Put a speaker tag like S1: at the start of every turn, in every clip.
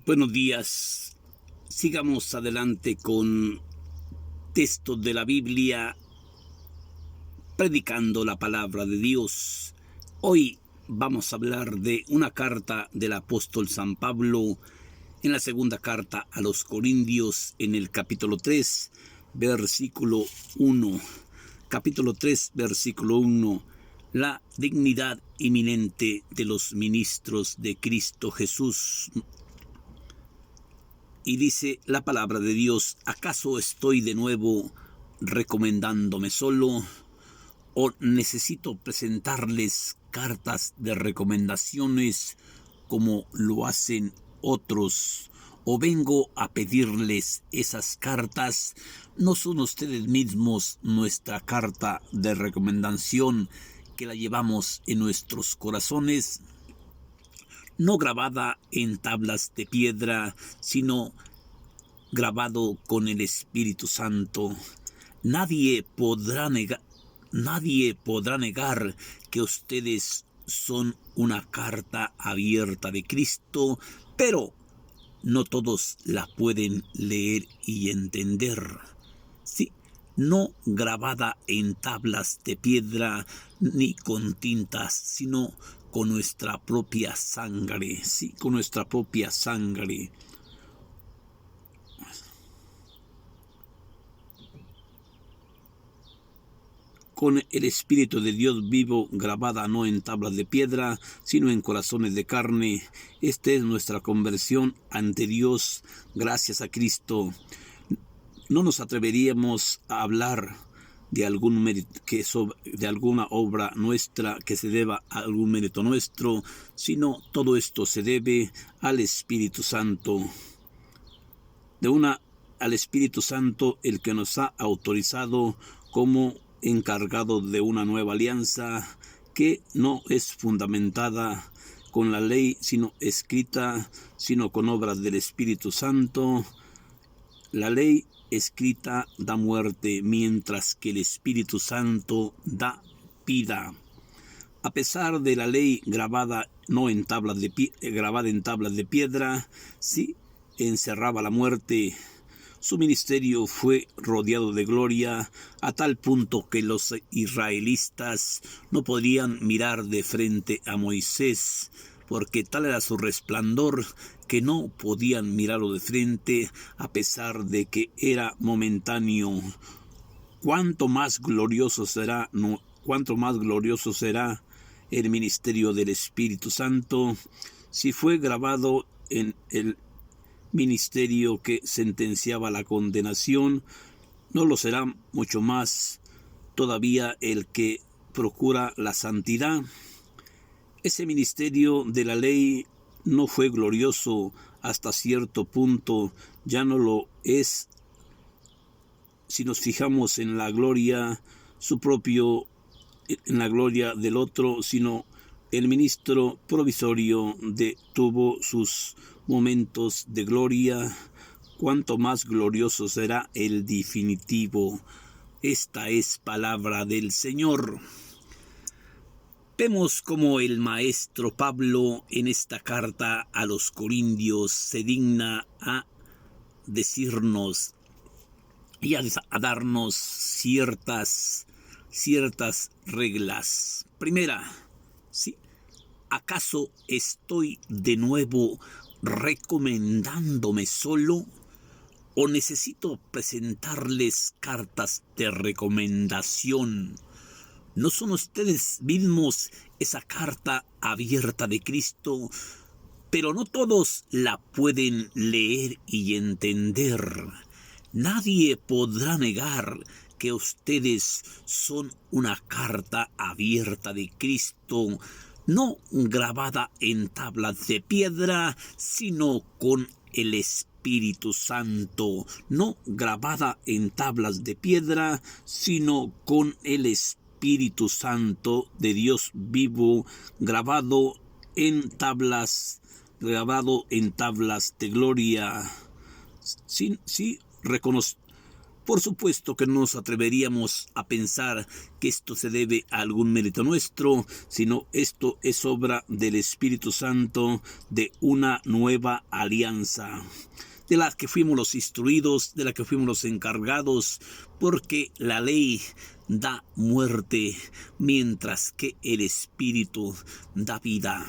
S1: Buenos días. Sigamos adelante con textos de la Biblia, predicando la palabra de Dios. Hoy vamos a hablar de una carta del apóstol San Pablo en la segunda carta a los Corintios, en el capítulo 3, versículo 1. Capítulo 3, versículo 1. La dignidad inminente de los ministros de Cristo Jesús. Y dice la palabra de Dios: ¿acaso estoy de nuevo recomendándome solo? ¿O necesito presentarles cartas de recomendaciones como lo hacen otros? ¿O vengo a pedirles esas cartas? ¿No son ustedes mismos nuestra carta de recomendación que la llevamos en nuestros corazones? No grabada en tablas de piedra, sino grabado con el Espíritu Santo. Nadie podrá negar que ustedes son una carta abierta de Cristo, pero no todos la pueden leer y entender. Sí, no grabada en tablas de piedra ni con tintas, sino con nuestra propia sangre, sí, con nuestra propia sangre. Con el Espíritu de Dios vivo, grabada no en tablas de piedra, sino en corazones de carne. Esta es nuestra conversión ante Dios, gracias a Cristo. No nos atreveríamos a hablar de algún mérito, de alguna obra nuestra que se deba a algún mérito nuestro, sino todo esto se debe al Espíritu Santo. Al Espíritu Santo, el que nos ha autorizado como encargado de una nueva alianza que no es fundamentada con la ley, sino escrita, sino con obras del Espíritu Santo. La ley escrita da muerte, mientras que el Espíritu Santo da vida. A pesar de la ley grabada en tablas de piedra, sí encerraba la muerte. Su ministerio fue rodeado de gloria, a tal punto que los israelitas no podían mirar de frente a Moisés, porque tal era su resplandor que no podían mirarlo de frente, a pesar de que era momentáneo. Cuánto más glorioso será el ministerio del Espíritu Santo si fue grabado en el ministerio que sentenciaba la condenación. No lo será mucho más todavía el que procura la santidad. Ese ministerio de la ley no fue glorioso hasta cierto punto, ya no lo es si nos fijamos en la gloria en la gloria del otro, sino el ministro provisorio tuvo sus momentos de gloria. Cuánto más glorioso será el definitivo. Esta es palabra del Señor. Vemos como el maestro Pablo en esta carta a los Corintios se digna a decirnos y a darnos ciertas reglas. Primera, ¿sí? ¿Acaso estoy de nuevo recomendándome solo? ¿O necesito presentarles cartas de recomendación? ¿No son ustedes mismos esa carta abierta de Cristo? Pero no todos la pueden leer y entender. Nadie podrá negar que ustedes son una carta abierta de Cristo, no grabada en tablas de piedra, sino con el Espíritu Santo. No grabada en tablas de piedra, sino con el Espíritu Santo de Dios vivo, grabado en tablas de gloria. Sí, Por supuesto que no nos atreveríamos a pensar que esto se debe a algún mérito nuestro, sino esto es obra del Espíritu Santo de una nueva alianza, de la que fuimos los instruidos, de la que fuimos los encargados, porque la ley da muerte, mientras que el Espíritu da vida.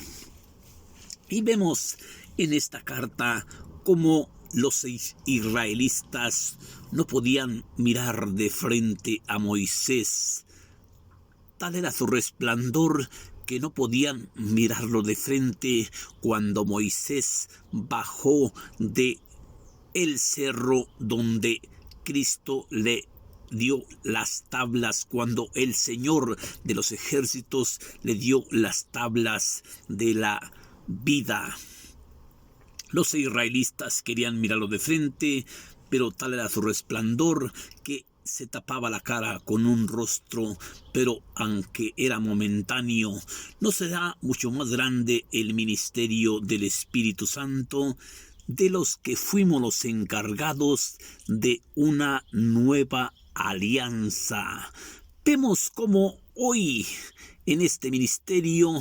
S1: Y vemos en esta carta cómo los israelitas no podían mirar de frente a Moisés. Tal era su resplandor que no podían mirarlo de frente cuando Moisés bajó de el cerro donde Cristo le dio las tablas, cuando el Señor de los ejércitos le dio las tablas de la vida. Los israelitas querían mirarlo de frente, pero tal era su resplandor que se tapaba la cara con un rostro, pero aunque era momentáneo, ¿no será mucho más grande el ministerio del Espíritu Santo, de los que fuimos los encargados de una nueva alianza? Vemos cómo hoy en este ministerio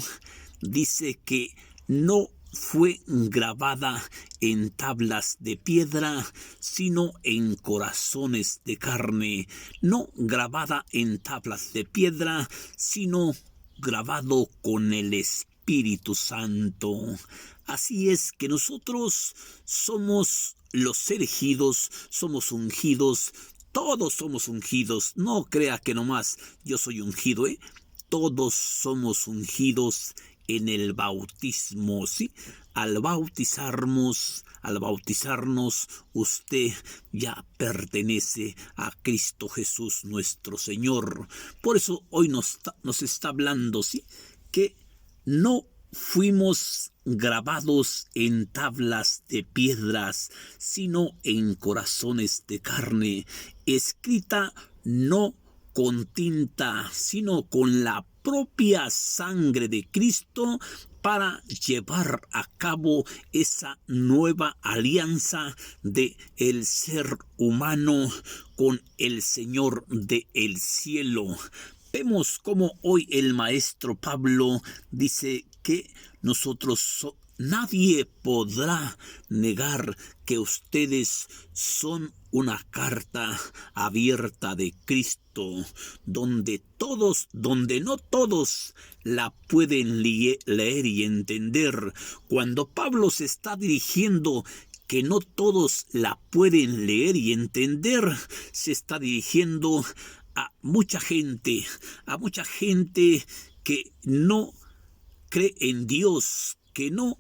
S1: dice que no fue grabada en tablas de piedra, sino en corazones de carne. No grabada en tablas de piedra, sino grabado con el Espíritu Santo. Así es que nosotros somos los elegidos, somos ungidos, todos somos ungidos. No crea que nomás yo soy ungido, Todos somos ungidos en el bautismo, ¿sí? Al bautizarnos, usted ya pertenece a Cristo Jesús nuestro Señor. Por eso hoy nos está hablando, ¿sí? Que no fuimos grabados en tablas de piedras, sino en corazones de carne, escrita no con tinta, sino con la propia sangre de Cristo, para llevar a cabo esa nueva alianza de el ser humano con el Señor del cielo. Vemos cómo hoy el maestro Pablo dice que nadie podrá negar que ustedes son una carta abierta de Cristo, donde no todos la pueden leer y entender. Cuando Pablo se está dirigiendo que no todos la pueden leer y entender, se está dirigiendo a mucha gente que no cree en Dios, que no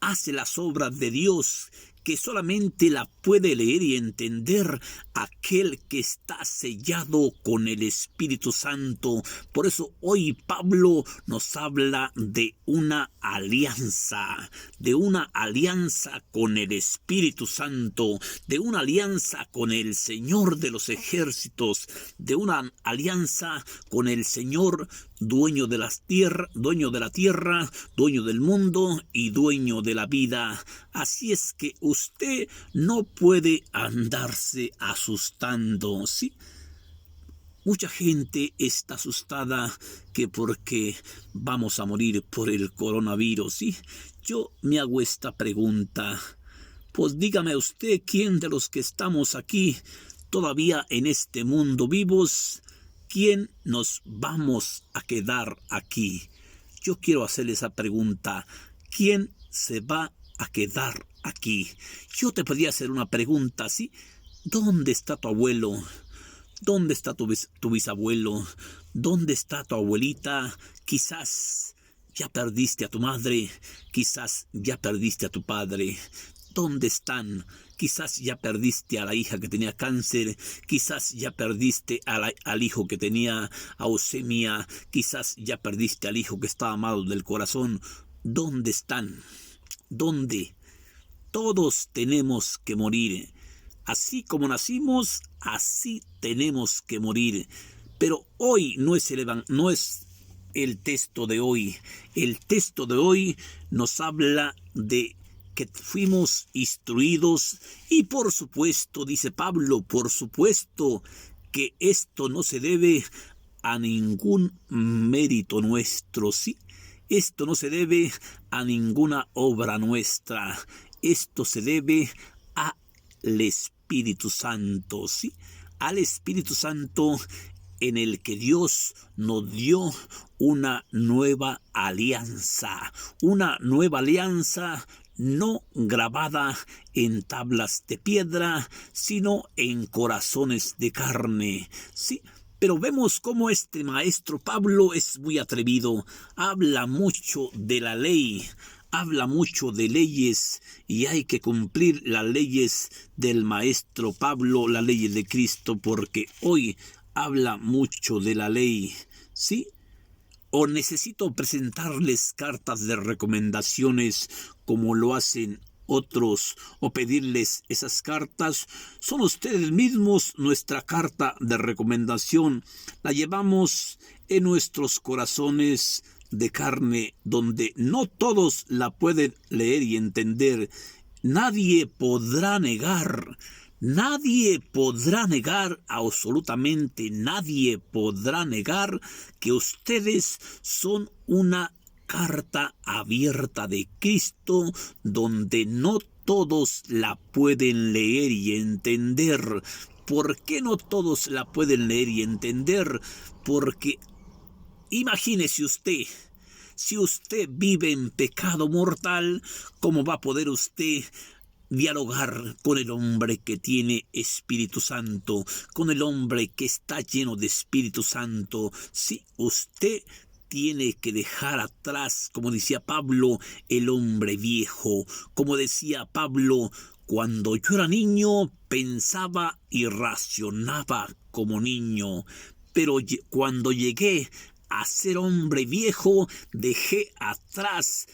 S1: hace las obras de Dios, que solamente la puede leer y entender aquel que está sellado con el Espíritu Santo. Por eso hoy Pablo nos habla de una alianza con el Espíritu Santo, de una alianza con el Señor de los ejércitos, de una alianza con el Señor dueño de la tierra, dueño del mundo y dueño de la vida. Así es que usted no puede andarse asustando, ¿sí? Mucha gente está asustada que porque vamos a morir por el coronavirus, ¿sí? Yo me hago esta pregunta. Pues dígame usted, ¿quién de los que estamos aquí todavía en este mundo vivos, quién nos vamos a quedar aquí? Yo quiero hacerle esa pregunta. ¿Quién se va a quedar aquí? Yo te podría hacer una pregunta, ¿sí? ¿Dónde está tu abuelo? ¿Dónde está tu bisabuelo? ¿Dónde está tu abuelita? Quizás ya perdiste a tu madre, quizás ya perdiste a tu padre. ¿Dónde están? Quizás ya perdiste a la hija que tenía cáncer, quizás ya perdiste al hijo que tenía leucemia, quizás ya perdiste al hijo que estaba malo del corazón. ¿Dónde están? ¿Dónde? Todos tenemos que morir. Así como nacimos, así tenemos que morir. Pero hoy no es el texto de hoy. El texto de hoy nos habla de que fuimos instruidos, y por supuesto, dice Pablo, por supuesto que esto no se debe a ningún mérito nuestro, ¿sí? Esto no se debe a ninguna obra nuestra, esto se debe al Espíritu Santo, ¿sí? Al Espíritu Santo, en el que Dios nos dio una nueva alianza no grabada en tablas de piedra, sino en corazones de carne, ¿sí? Pero vemos cómo este maestro Pablo es muy atrevido, habla mucho de la ley, habla mucho de leyes, y hay que cumplir las leyes del maestro Pablo, las leyes de Cristo, porque hoy habla mucho de la ley, ¿sí? O necesito presentarles cartas de recomendaciones como lo hacen otros, o pedirles esas cartas. Son ustedes mismos nuestra carta de recomendación. La llevamos en nuestros corazones de carne, donde no todos la pueden leer y entender. Nadie podrá negar, absolutamente nadie podrá negar que ustedes son una carta abierta de Cristo, donde no todos la pueden leer y entender. ¿Por qué no todos la pueden leer y entender? Porque imagínese usted, si usted vive en pecado mortal, ¿cómo va a poder usted dialogar con el hombre que tiene Espíritu Santo, con el hombre que está lleno de Espíritu Santo? Si usted tiene que dejar atrás, como decía Pablo, el hombre viejo. Como decía Pablo, cuando yo era niño pensaba y racionaba como niño, pero cuando llegué a ser hombre viejo, dejé atrás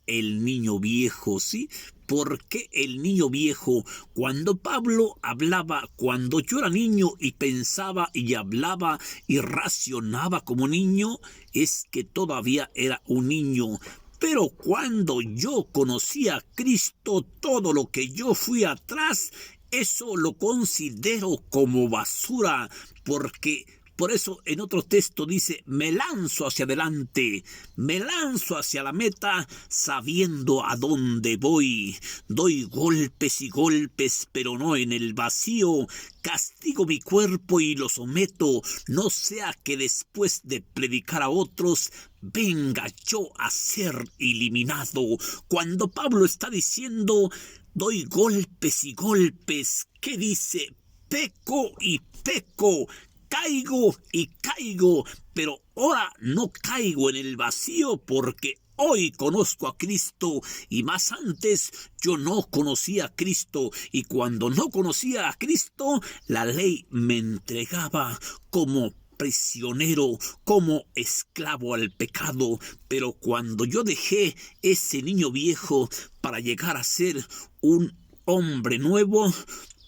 S1: el niño viejo, ¿sí? ¿Por qué el niño viejo? Cuando Pablo hablaba, cuando yo era niño y pensaba y hablaba y racionaba como niño, es que todavía era un niño. Pero cuando yo conocí a Cristo, todo lo que yo fui atrás, eso lo considero como basura, porque por eso en otro texto dice, me lanzo hacia adelante, me lanzo hacia la meta sabiendo a dónde voy. Doy golpes y golpes, pero no en el vacío. Castigo mi cuerpo y lo someto, no sea que después de predicar a otros venga yo a ser eliminado. Cuando Pablo está diciendo, doy golpes y golpes, ¿qué dice? Peco y peco. Caigo y caigo, pero ahora no caigo en el vacío porque hoy conozco a Cristo, y más antes yo no conocía a Cristo, y cuando no conocía a Cristo, la ley me entregaba como prisionero, como esclavo al pecado. Pero cuando yo dejé ese niño viejo para llegar a ser un hombre nuevo,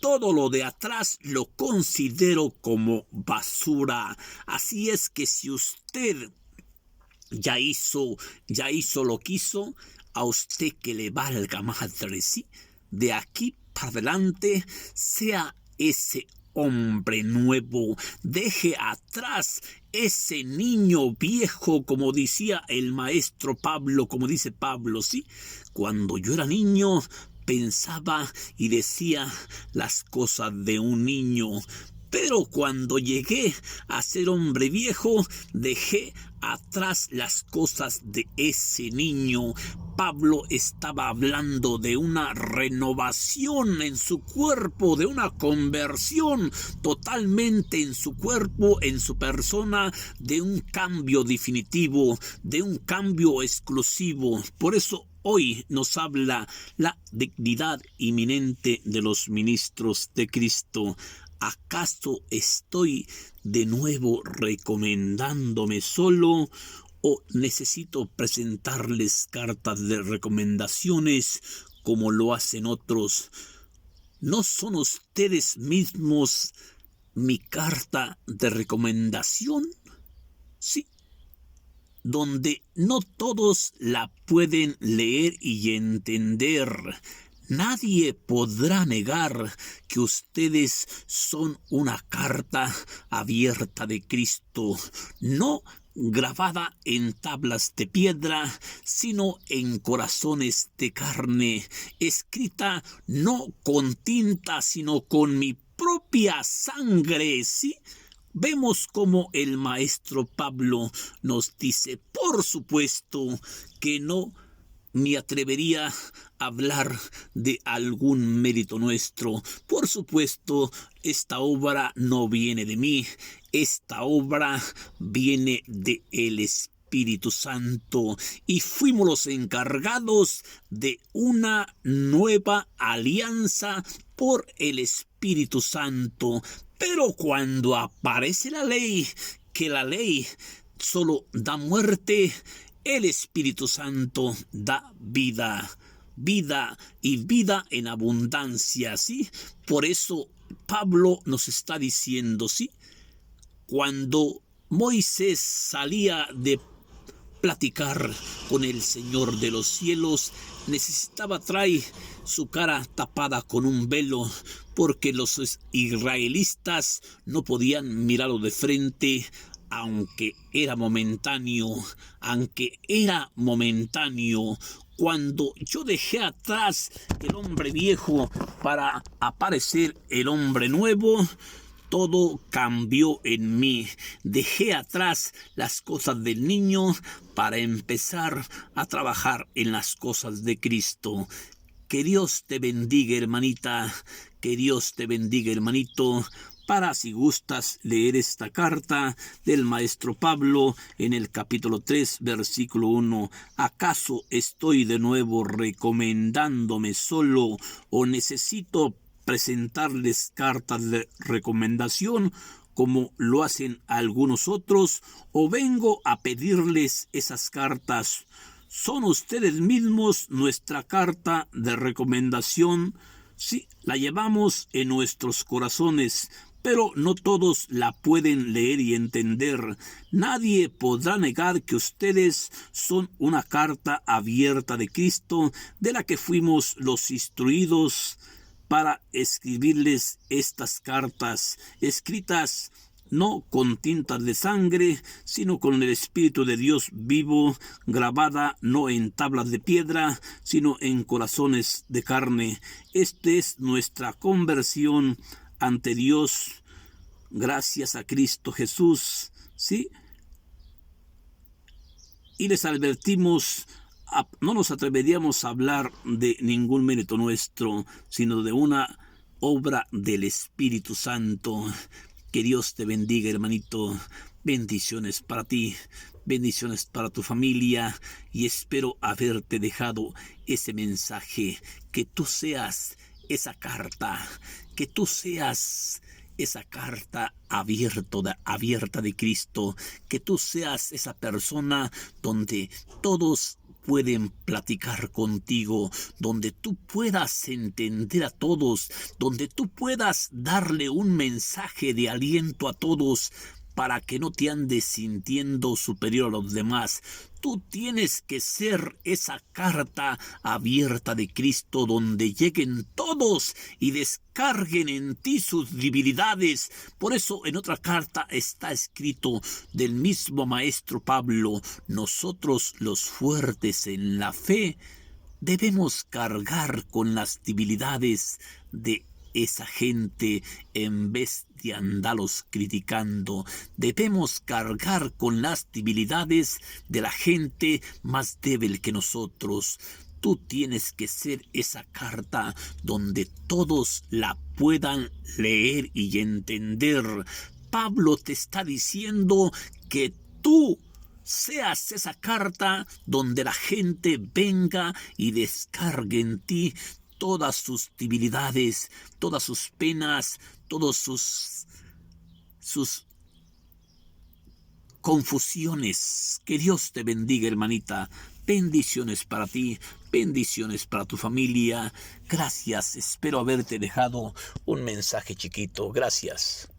S1: todo lo de atrás lo considero como basura. Así es que si usted ya hizo lo que hizo, a usted que le valga madre, ¿sí? De aquí para adelante, sea ese hombre nuevo, deje atrás ese niño viejo, como decía el maestro Pablo, como dice Pablo, ¿sí? Cuando yo era niño, pensaba y decía las cosas de un niño, pero cuando llegué a ser hombre viejo, dejé atrás las cosas de ese niño. Pablo estaba hablando de una renovación en su cuerpo, de una conversión totalmente en su cuerpo, en su persona, de un cambio definitivo, de un cambio exclusivo. Por eso hoy nos habla la dignidad inminente de los ministros de Cristo. ¿Acaso estoy de nuevo recomendándome solo o necesito presentarles cartas de recomendaciones como lo hacen otros? ¿No son ustedes mismos mi carta de recomendación? Sí. donde no todos la pueden leer y entender. Nadie podrá negar que ustedes son una carta abierta de Cristo, no grabada en tablas de piedra, sino en corazones de carne, escrita no con tinta, sino con mi propia sangre, ¿sí? Vemos como el maestro Pablo nos dice, por supuesto, que no me atrevería a hablar de algún mérito nuestro. Por supuesto, esta obra no viene de mí, esta obra viene de el Espíritu Santo, y fuimos los encargados de una nueva alianza por el Espíritu Santo. Pero cuando aparece la ley, que la ley solo da muerte, el Espíritu Santo da vida, vida y vida en abundancia, ¿sí? Por eso Pablo nos está diciendo, ¿sí? Cuando Moisés salía de platicar con el Señor de los cielos, necesitaba traer su cara tapada con un velo, porque los israelitas no podían mirarlo de frente, aunque era momentáneo, Cuando yo dejé atrás el hombre viejo para aparecer el hombre nuevo, todo cambió en mí. Dejé atrás las cosas del niño para empezar a trabajar en las cosas de Cristo. Que Dios te bendiga, hermanita. Que Dios te bendiga, hermanito. Para, si gustas, leer esta carta del maestro Pablo en el capítulo 3, versículo 1. ¿Acaso estoy de nuevo recomendándome solo o necesito presentarles cartas de recomendación como lo hacen algunos otros, o vengo a pedirles esas cartas? ¿Son ustedes mismos nuestra carta de recomendación? Sí, la llevamos en nuestros corazones, pero no todos la pueden leer y entender. Nadie podrá negar que ustedes son una carta abierta de Cristo, de la que fuimos los instruidos para escribirles estas cartas, escritas no con tintas de sangre, sino con el Espíritu de Dios vivo, grabada no en tablas de piedra, sino en corazones de carne. Esta es nuestra conversión ante Dios, gracias a Cristo Jesús, ¿sí? Y les advertimos, no nos atreveríamos a hablar de ningún mérito nuestro, sino de una obra del Espíritu Santo. Que Dios te bendiga, hermanito. Bendiciones para ti, bendiciones para tu familia, y espero haberte dejado ese mensaje, que tú seas esa carta, que tú seas esa carta abierta de Cristo, que tú seas esa persona donde todos pueden platicar contigo, donde tú puedas entender a todos, donde tú puedas darle un mensaje de aliento a todos, para que no te andes sintiendo superior a los demás. Tú tienes que ser esa carta abierta de Cristo, donde lleguen todos y descarguen en ti sus debilidades. Por eso en otra carta está escrito del mismo maestro Pablo: nosotros los fuertes en la fe debemos cargar con las debilidades de esa gente en vez de andarlos criticando. Debemos cargar con las debilidades de la gente más débil que nosotros. Tú tienes que ser esa carta donde todos la puedan leer y entender. Pablo te está diciendo que tú seas esa carta donde la gente venga y descargue en ti todas sus debilidades, todas sus penas, todos sus confusiones. Que Dios te bendiga, hermanita. Bendiciones para ti, bendiciones para tu familia. Gracias, espero haberte dejado un mensaje chiquito. Gracias.